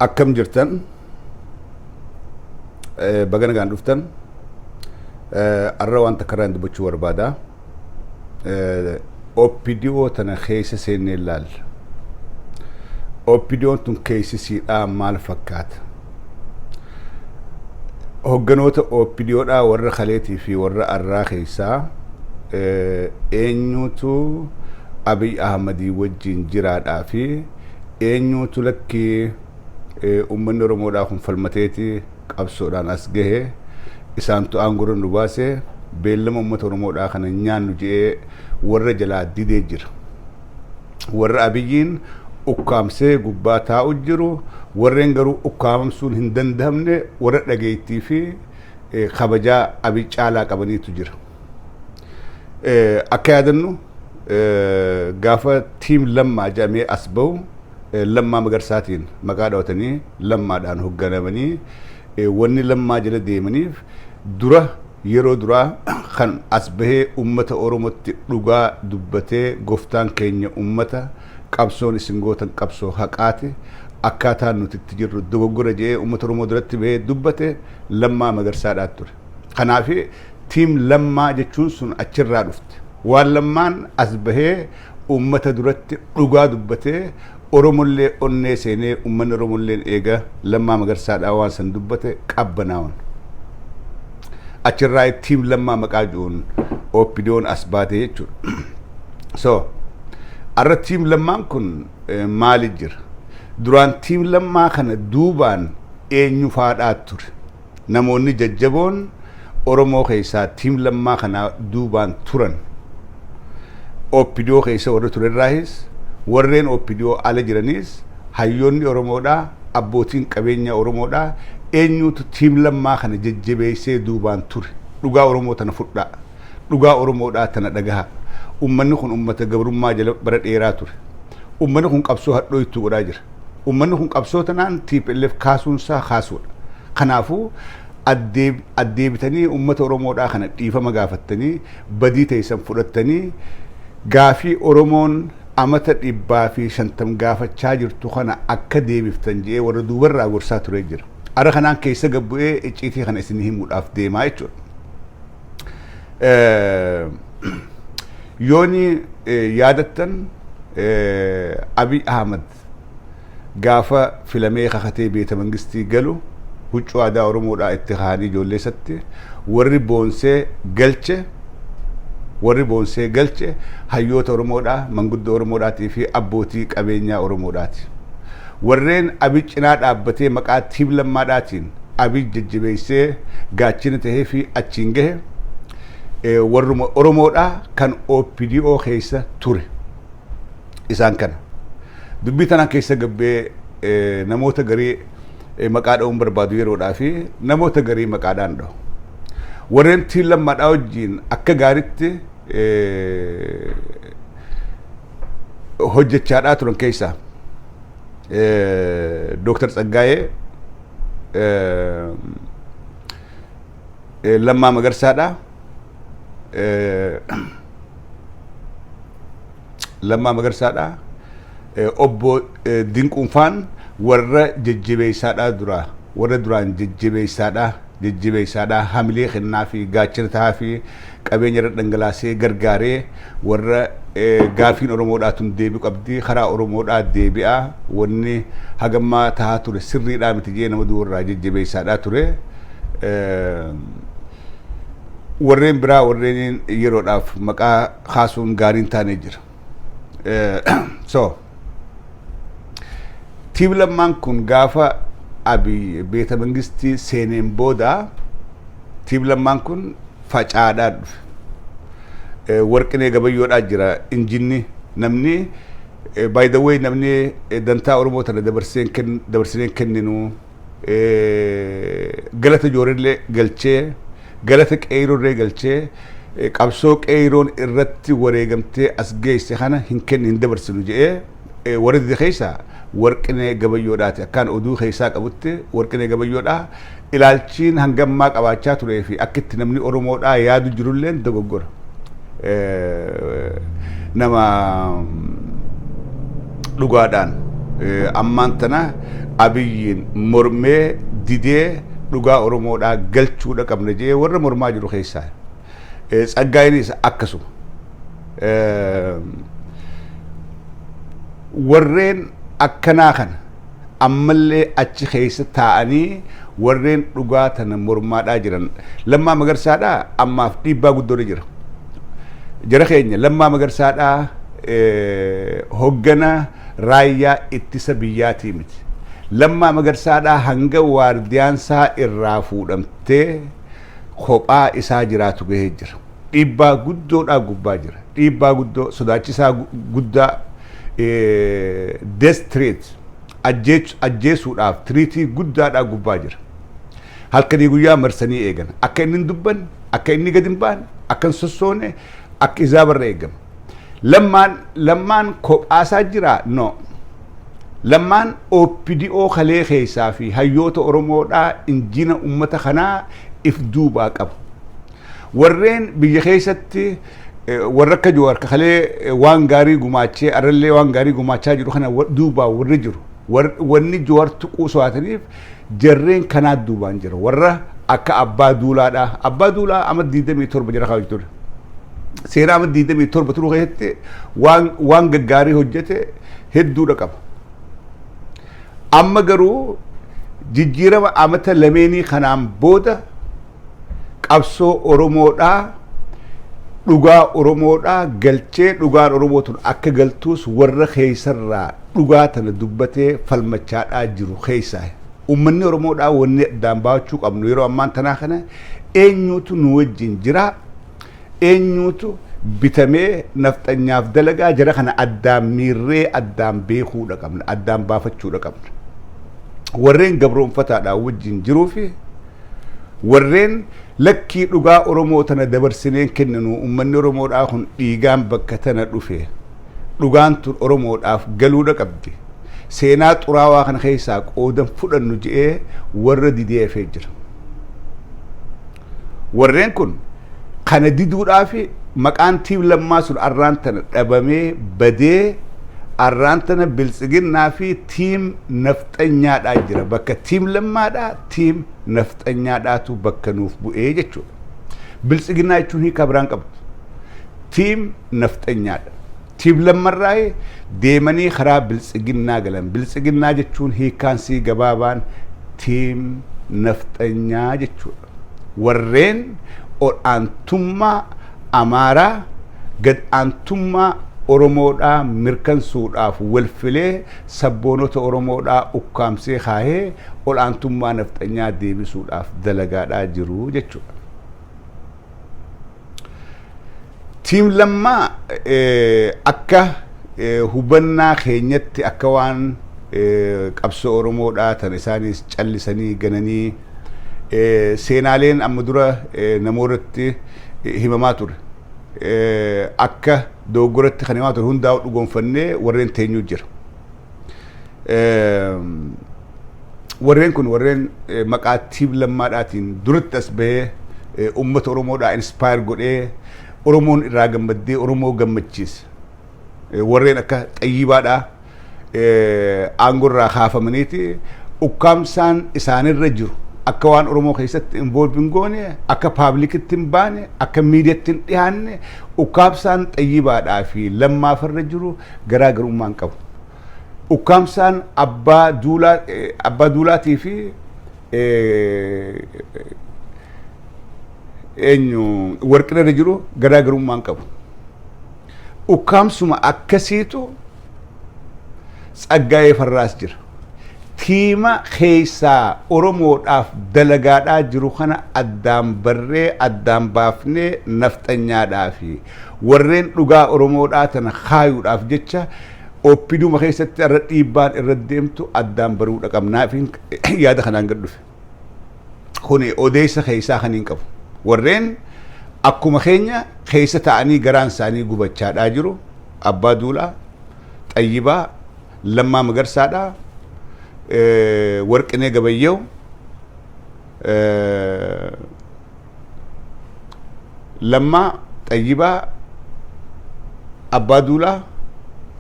akkam jirtan bagana gaan dhuftan arra wanta karaan dubbachuu barbaada OPDO tana keessa seennee laal OPDOn tun keessisiidhaa maal fakkaata hogganoota OPDOdhaa warra khaleetii fi warra arraa keessaa eenyutu Abiy Ahmedii wajjin jiraadhaa fi eenyutu lakkii ummanni Oromoodhaa kun falmateeti qabsoodhaan as gahe isaantu aangoo nu baase beellama ummata Oromoodhaa kana nyaannu jee warra jalaa didee jira warra Abiyyiin ukkaamsee gubbaa taa'u jiru warreen garuu ukkaamsuun hin danda'amne warra dhageettii fi kabajaa Abiy caalaa qabaniitu jira akka yaadannu gaafa tiim lammaa jedhamee as bahu lammaa magarsaatiin maqaa dhaawatanii lammaadhaan hoogganamanii wanni lammaa jala deemaniif dura yeroo duraa kan as bahee ummata Oromootti dhugaa dubbatee gooftaan keenya ummata qabsoon isin gootan qabsoo haqaati akkaataan nuti itti jirru dogoggora jee ummata Oromoo duratti bahee dubbate lammaa magarsaadhaa ture kanaaf tiim lammaa jechuun sun achirraa dhufte waan lammaan as bahee ummata duratti dhugaa dubbatee Oromollee onnee seenee ummanni Oromolleen eega lammaa magarsaadhaa waan san dubbate qabbanaawan achirraa tiim lammaa maqaa jiruun OPDOn as baate jechuudha so arra tiim lammaan kun maali jira duraan tiim lammaa kana duubaan eenyu faadhaa ture namoonni jajjaboon Oromoo keessaa tiim lammaa kana duubaan turan OPDO keessa warra turerraahis warreen OPDO ala jiranis hayyoonni Oromoodhaa abbootiin qabeenya Oromoodhaa eenyutu tiim lammaa kana jajjabeessee duubaan ture dhugaa Oromoo tana fudhaa dhugaa Oromoodhaa tana dhagaha ummanni kun ummata gabrummaa jala bara dheeraa ture ummanni kun qabsoo hadhooytu godhaa jira ummanni kun qabsoo tanaan TPLF kaasuunsaa kaasuudha kanaafuu addeebitanii ummata Oromoodhaa kana dhiifama gaafattanii badii teessan fudhattanii gaafii Oromoon amata 150 gaafachaa jirtu kana akka deebiftan jee warra duubarraa gorsaa ture jira ara kanaan keessa gabbu'ee icciitii kana isin himuudhaaf deemaa jechuudha yooni yaadattan Abiy Ahmed gaafa filamee kakatee beeta mangistii galu huccuu aadaa Oromoodhaa itti kaanii ijoolleessatti warri boonsee galche hayyoota Oromoodhaa manguddoo Oromoodhaatii fi abbootii qabeenyaa Oromoodhaati warreen Abiy cinaa dhaabbatee maqaa tiim lammaadhaatiin Abiy jajjabeessee gaachina tahee fi achiin gahe warruma Oromoodhaa kan OPDO keessa ture isaan kana dubbii tanaan keessa gabbee namoota garii maqaa dha'uun barbaadu yeroodhaa fi namoota garii maqaadhaan dha'u warreen tiim lammaadhaa wajjiin akka gaaritti hojjechaadhaa turan keessaa Dr. Tsaggaayee lammaa magarsaadhaa obbo Dinquunfaan warra jajjabeessaadhaa duraa warra duraan jajjabeessaadhaa hamilee kennaa fi gaachana tahaa fi qabeenya irra dhangalaasee gargaaree warra gaafiin Oromoodhaa tun deebi'u qabdi karaa Oromoodhaa deebi'aa wanni hagammaa tahaa ture sirriidhaa miti jee nama duurraa jajjabeessaadhaa ture warreen biraa warreen yeroodhaaf maqaa kaasuun gaariin taanee jira so tiim lammaan kun gaafa Abiy beeta mangistii seeneen booda tiim lammaan kun facaadhaa dhufe warqinee gabayyoodhaa jira injinni namni by the way namni dantaa Oromoo tana dabarsineen kenninu galata joorillee galchee galata qeeyroollee galchee qabsoo qeeyroon irratti wareegamtee as geesse kana hin dabarsinu jedhee warra dide keessaa warqinee gabayyoodhaati akkaan oduu keessaa qabutti warqinee gabayyoodhaa ilaalchiin hangammaa qabaachaa turee fi akkitti namni Oromoodhaa yaadu jirulleen dogoggora nama dhugaadhaan ammaan tana Abiyyiin mormee didee dhugaa Oromoodhaa galchuudha qabna jee warra mormaa jiru keessaa Tsaggaayinis akkasuma warreen akkanaa kana ammallee achi keessa taa'anii warreen dhugaa tana mormaadhaa jiran Lammaa Magarsaadhaa ammaaf dhiibbaa guddoon jira jara keenya Lammaa Magarsaadhaa hoggana raayyaa ittisa biyyaatii miti Lammaa Magarsaadhaa hanga waardiyaansaa irraa fuudhamtee kophaa isaa jiraatu gahee jira dhiibbaa guddoodhaa gubbaa jira dhiibbaa guddoo sodaachisaa guddaa death ajjeesuudhaaf tiriitii guddaadhaa gubbaa jira halkanii guyyaa marsanii eegan akka inni dubban akka inni gad hin baane akka hin sossoone akka isaa barra eegama lammaan kophaasaa jira no lammaan OPDO kalee keessaa fi hayyoota Oromoodhaa injina ummata kanaa if duubaa qaba warreen biyya keessatti warra akka jiru harka kalee waan gaarii gumaachee arallee waan gaarii gumaachaa jiru kana duubaa warri jiru wanni Jawaar tuquu so'ataniif jarreen kanaa duubaan jira warra akka Abbaa Duulaadha Abbaa Duulaa amma 27 jira kaawwachu ture seera amma 27 turuu keessatti waan gaggaarii hojjete hedduudha qaba amma garuu jijjiirama amata lameenii kanaan booda qabsoo Oromoodhaa dhugaa Oromoodhaa galchee dhugaan Oromootun akka galtuus warra keessarraa dhugaa tana dubbatee falmachaadhaa jiru keessaa ummanni Oromoodhaa wanni addaan baachuu qabnu yeroo ammaan tanaa kana eenyuutu nu wajjin jira eenyuutu bitamee nafxanyaaf dalagaa jara kana addaan miirree addaan beekuudha qabna addaan baafachuudha qabna warreen gabroonfataadhaa wajjin jiruufi warreen lakkii dhugaa Oromoo tana dabarsineen kennanu ummanni Oromoodhaa kun dhiigaan bakka tana dhufe dhugaan tun Oromoodhaaf galuudha qabdi seenaa xuraawaa kana keessaa qoodan fudhannu je'ee warra dideefee jira warreen kun kana diduudhaafi maqaan tiim lammaa sun arraan tana dhabamee badee arraan tana Bilxiginnaa fi tiim nafxanyaadhaa jira bakka tiim lammaadhaa tiim nafxanyaadhaatu bakka nuuf bu'ee jechuudha Bilxiginnaa jechuun hiika biraan qabdu tiim nafxanyaadha tiim lammarraa deemanii karaa Bilxiginnaa galan Bilxiginnaa jechuun hiikaansii gabaabaan tiim nafxanyaa jechuudha warreen ol'aantummaa Amaaraa gad'aantummaa Oromoodhaa mirkansuudhaaf walfilee sabboonota Oromoodhaa ukkaamsee kaahee ol'aantummaa nafxanyaa deebisuudhaaf dalagaadhaa jiru jechuudha. Tiim lammaa akka hubannaa keenyatti akka waan qabsoo Oromoodhaa tan isaanis callisanii gananii seenaaleen amma dura namoorratti himamaa ture. Akka doggoratti kan himaa ture hundaa dhugoonfannee warreen teenyuu jira warreen kun warreen maqaa tiim lammaadhaatiin duratti as bahee ummata Oromoodhaa inspire godhee Oromoon irraa gammaddee Oromoo gammachiise warreen akka Xayyibaadhaa aangorraa kaafamaniiti ukkaamsaan isaanirra jiru akka waan Oromoo keessatti involving goone akka publicitti hin baane akka miidiyaatti hin dhiyaanne ukkaamsaan Xayyibaadhaa fi Lammaafarra jiru garaagarummaan qabu ukkaamsaan Abbaa Duulaatii fi Warqinarra jiru garaagarummaan qabu ukkaamsuma akkasiitu Tsaggaayee Farraas jira tiima keessaa Oromoodhaaf dalagaadhaa jiru kana addaan barree addaan baafnee nafxanyaadhaa fi warreen dhugaa Oromoodhaa tana kaayuudhaaf jecha OPDOma keessatti irra dhiibbaan irra deemtu addaan baruudha qabnaaf yaada kanaan gad dhufe kuni odeessa keessaa kaniin qabu warreen akkuma keenya keessa ta'anii garaan isaanii gubachaadhaa jiru Abbaa Duulaa Xayyibaa Lammaa Magarsaadhaa Warqinee Gabayyew Lammaa Xayyibaa Abbaa Duulaa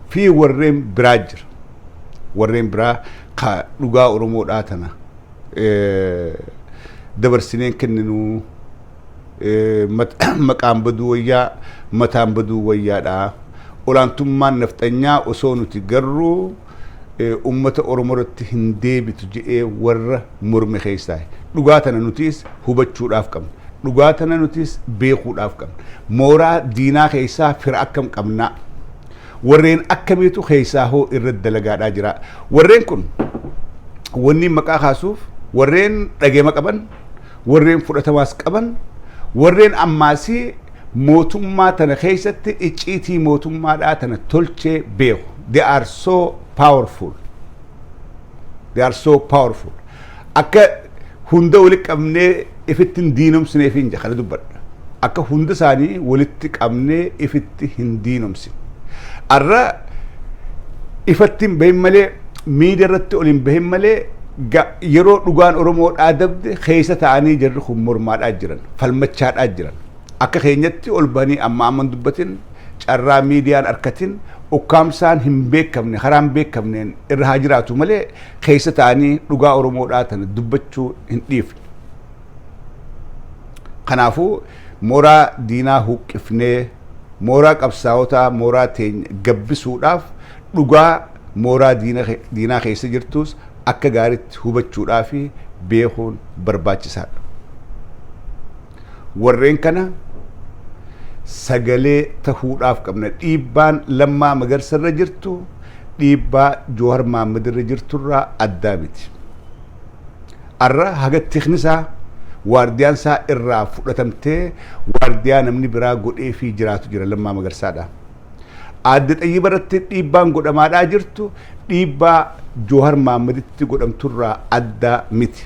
fi warreen biraa jira warreen biraa ka dhugaa oromoodhaa tana dabarsineen kenninu maqaan baduu wayyaa mataan baduu wayyaadha olaantummaan nafxanyaa osoo nuti garuu ummata oromoorratti hin deebitu jedhee warra morme keessaa dhugaa tana nutis hubachuudhaaf qabna dhugaa tana nutis beekuudhaaf qabna mooraa diinaa keessaa fira akkam qabnaa warreen akkamiitu keessaa hoo irra dalagaadhaa jira warreen kun wanni maqaa kaasuuf warreen dhageema qaban warreen fudhatamaas qaban warreen ammaasii mootummaa tana keessatti icciitii mootummaadhaa tana tolchee beeku they are so powerful akka hunda walitti qabnee ifitti hin diinomsineef hin jedha kana dubbadha akka hunda isaanii walitti qabnee ifitti hin diinomsine arra ifatti hin bahin malee miidiyaa irratti ol hin bahin malee yeroo dhugaan oromoodhaa dabde keessa ta'anii jarri kun mormaadhaa jiran falmachaadhaa jiran akka keenyatti ol bahanii amma amman dubbatin carraa miidiyaan arkatin ukkaamsaan hin beekamne haraan beekamneen irra haa jiraatu malee keessa ta'anii dhugaa oromoodhaa tana dubbachuu hin dhiifne kanaafuu mooraa diinaa huqqifnee mooraa qabsaa'otaa mooraa teenya gabbisuudhaaf dhugaa mooraa diinaa keessa jirtus akka gaariitti hubachuudhaa fi beekuun barbaachisaadha warreen kana sagalee tahuudhaaf qabna dhiibbaan lammaa magarsarra jirtu dhiibbaa Joowar Maammadirra jirturraa addaa miti arra haga tiknisaa waardiyaan isaa irraa fudhatamtee waardiyaa namni biraa godhee fi jiraatu jira lammaa magarsaadha adda xayyiba irratti dhiibbaan godhamaadhaa jirtu dhiibbaa Joowar Maammaditti godhamturraa addaa miti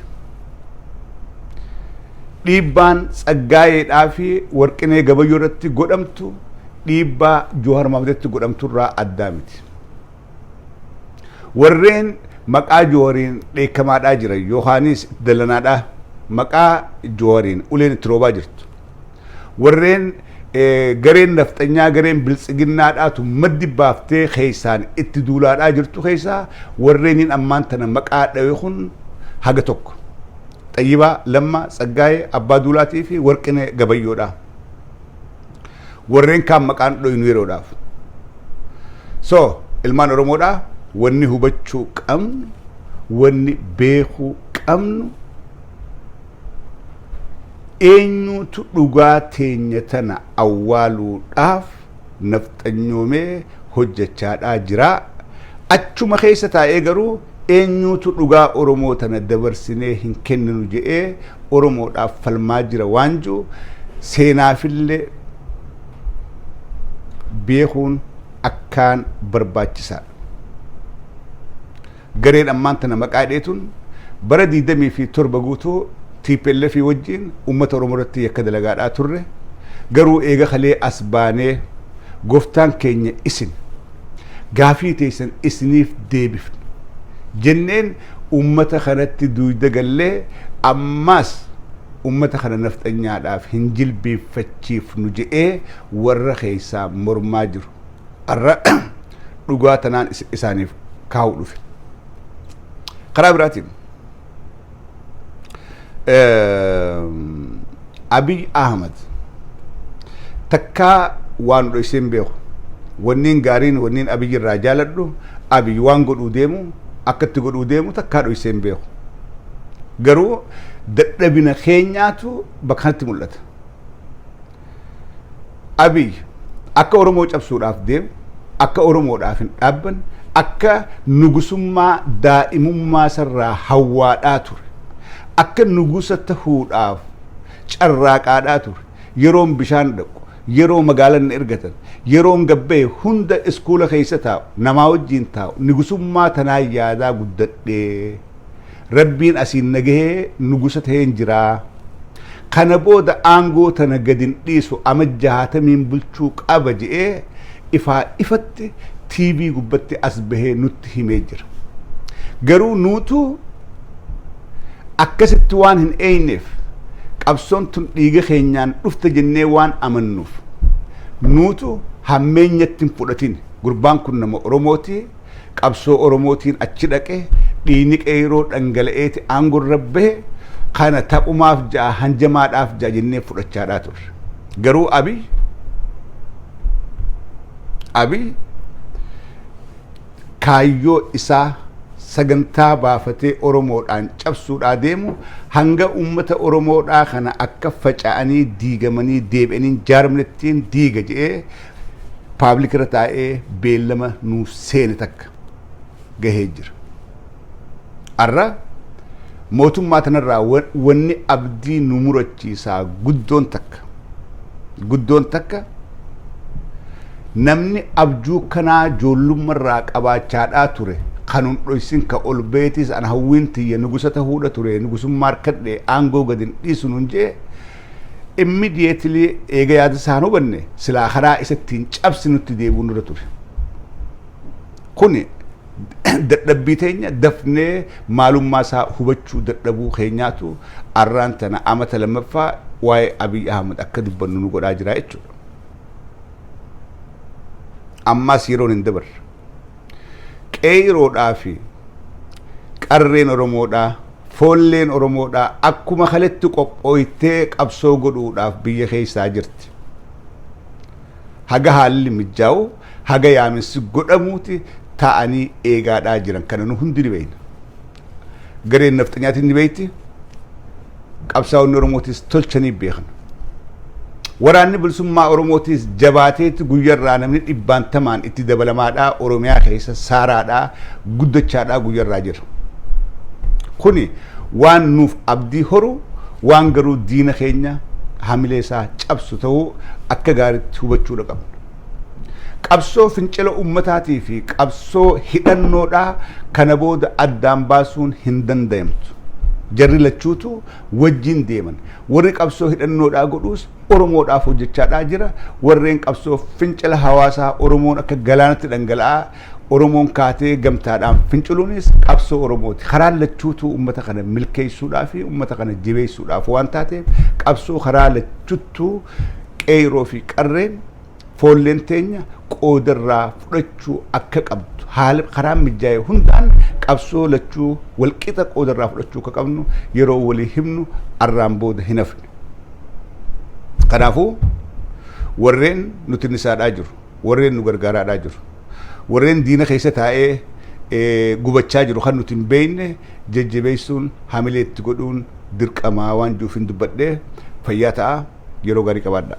dhiibbaan Tsaggaayeedhaa fi Warqinee Gabayyoo irratti godhamtu dhiibbaa Joowar Maammaditti godhamturraa addaa miti warreen maqaa Joowariin dheekkamaadhaa jiran Yohaanis Dallanaadhaa maqaa Joowariin uleen itti roobaa jirtu warreen gareen nafxanyaa gareen bilxiginnaadhaatu maddi baaftee keessaan itti duulaadhaa jirtu keessaa warreeniin ammaan tana maqaa dhawe kun haga tokko Xayyibaa Lammaa Tsaggaayee Abbaa Duulaatii fi Warqinee Gabayyoodha warreen kaan maqaan dhoynu yeroodhaaf so ilmaan oromoodha wanni hubachuu qabnu wanni beekuu qabnu eenyutu dhugaa teenya tana awwaaluudhaaf nafxanyoomee hojjechaadhaa jira achuma keessa taa'ee garuu eenyutu dhugaa oromoo tana dabarsinee hin kenninu jedhee oromoodhaaf falmaa jira waan jiru seenaafillee beekuun akkaan barbaachisaadha gareen ammaan tana maqaa dheetun bara 27 guutuu TPLF wajjin ummata oromoo irratti yakka dalagaadhaa turre garuu eega kalee as baanee gooftaan keenya isin gaafii teessan isiniif deebifne jenneen ummata kanatti duuda gallee ammas ummata kana nafxanyaadhaaf hin jilbeeffachiifnu jedhee warra keessaa mormaa jiru arra dhugaa tanaan isaaniif kaa'uu dhufe karaa biraatiin Abiy Ahmed takka waan dhoyseen beeku wanniin gaariin wanniin Abiy irraa jaaladhu Abiy waan godhuu deemu akkatti godhuu deemu takka dhoyseen beeku garuu dadhabina keenyaatu bakka kanatti mul'ata Abiy akka oromoo cabsuudhaaf deemu akka oromoodhaaf hin dhaabban akka nugusummaa daa'imummaa sarraa hawwaadhaa ture akka nugusa tahuudhaaf carraaqaadhaa ture yeroon bishaan dhaqu yeroo magaalaan ergatan yeroon gabbee hunda iskuula keessa taa'u namaa wajjiin taa'u nugusummaa tanaa yaadaa guddadhee rabbiin asiin nagahee nugusa taheen jiraa kana booda aangoo tana gadin dhiisu ama 60 bulchuu qaba jedhee ifaa ifatti TV gubbatti as bahee nutti himee jira garuu nuutu akkasitti waan hin eeyneef qabsoon tun dhiiga keenyaan dhufte jennee waan amannuuf nuutu hammeenyatti hin fudhatin gurbaan kun nama oromooti qabsoo oromootiin achi dhaqe dhiini qeeroo dhangala'eeti aangoo rabbe kana taphumaaf ja'a hanjamaadhaaf ja'a jennee fudhachaadhaa turre garuu Abiy kaayyoo isaa sagantaa baafatee oromoodhaan cabsuudhaa deemu hanga ummata oromoodhaa kana akka faca'anii diigamanii deebi'anii jaarmanettiin diiga jedhee paablikira taa'ee beellama nuuf seene takka gahee jira. Arra mootummaa tanarraa wanni abdii nu murachiisaa guddoon takka namni abjuu kanaa joollummarraa qabaachaadhaa ture kanun dhoysin ka ol beetis an hawwiin tiyya nugusa tahuudha ture nugusummaa harkadhe aangoo gadin dhiisu nun jee immediately eega yaada isaan hubanne silaa karaa isattiin cabsi nutti deebi'uu nurra ture. Kuni dadhabbii teenya dafnee maalummaa isaa hubachuu dadhabuu keenyaatu arraan tana amata lammaffaa waa'ee Abiy Ahmed akka dubbannu nu godhaa jira jechuudha. Ammas yeroon hin dabarre qeeroodhaa fi qarreen oromoodhaa foolleen oromoodhaa akkuma kaletti qophooytee qabsoo godhuudhaaf biyya keessaa jirti. Haga haalli mijaa'u haga yaaminsi godhamuuti ta'anii eegaadhaa jiran kana nu hundi ni beekna. Gareen nafxanyaatiin ni beekti qabsaa'onni oromootis tolchanii beekan. Waraanni bilisummaa oromootis jabaateetti guyyarraa namni dhibbaantamaan itti dabalamaadhaa oromiyaa keessa saaraadhaa guddachaadhaa guyyarraa jira. Kuni waan nuuf abdii horu waan garuu diina keenya hamilee isaa cabsu ta'uu akka gaariitti hubachuu qabna. Qabsoo fincila ummataatii fi qabsoo hidhannoodhaa kana booda addaan baasuun hin danda'amtu. Jarri lachuutu wajjin deeman warri qabsoo hidhannoodhaa godhuus oromoodhaaf hojjechaadhaa jira warreen qabsoo fincila hawaasaa oromoon akka galaanatti dhangala'aa oromoon kaatee gamtaadhaan finciluunis qabsoo oromooti karaa lachuutu ummata kana milkeessuudhaa fi ummata kana jabeessuudhaaf waan taateef qabsoo karaa lachuutu qeeroo fi qarreen foolleen teenya qoodarraa fudhachuu akka qabdu haala karaa mijaa'ee hundaan qabsoo lachuu walqixa qoodarraa fudhachuu akka qabnu yeroo walii himnu arraan booda hin hafne. Kanaafuu warreen nuti nisaadhaa jiru warreen nu gargaaraadhaa jiru warreen diina keessa taa'ee gubachaa jiru kan nuti hin beekne jajjabeessuun hamileetti godhuun dirqamaa waan juuf hin dubbadhee fayyaa ta'a yeroo gaarii qabaadha.